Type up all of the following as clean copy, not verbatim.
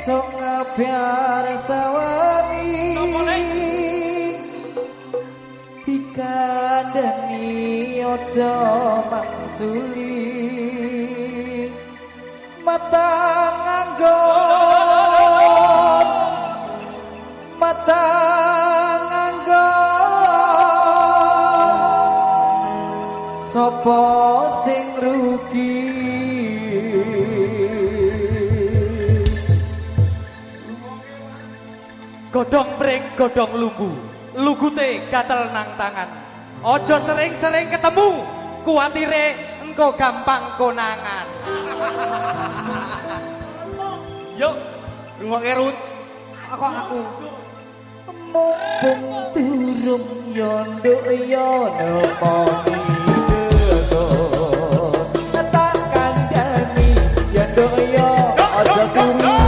esok ngebiar sawani dikandani ojo mangsuli mata nganggon mata nganggon sopo sing rugi godhong pring godhong lugu lugute gatel nang tangan ojo sering-sering ketemu kuatire engko gampang konangan yuk rungokke Rut aku mumpung turung yo nduk yo nemoni tak kandhani yo nduk yo aja turu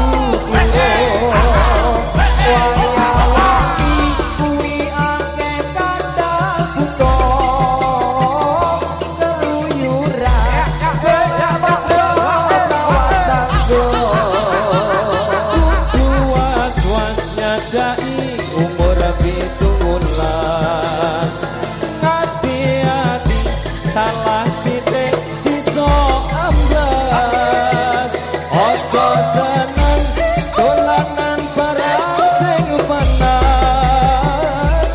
salah sithik iso amblas ojo seneng dolanan barang sing panas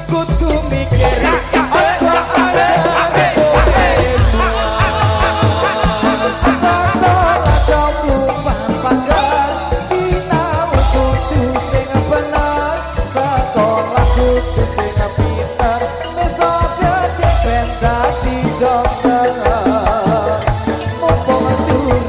kudu mikir ojo arep puas sekolah coba pangkat sinau kudu sing bener sekolah kudu sing pinter besok gede dadi dokter mumpung turun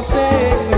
sing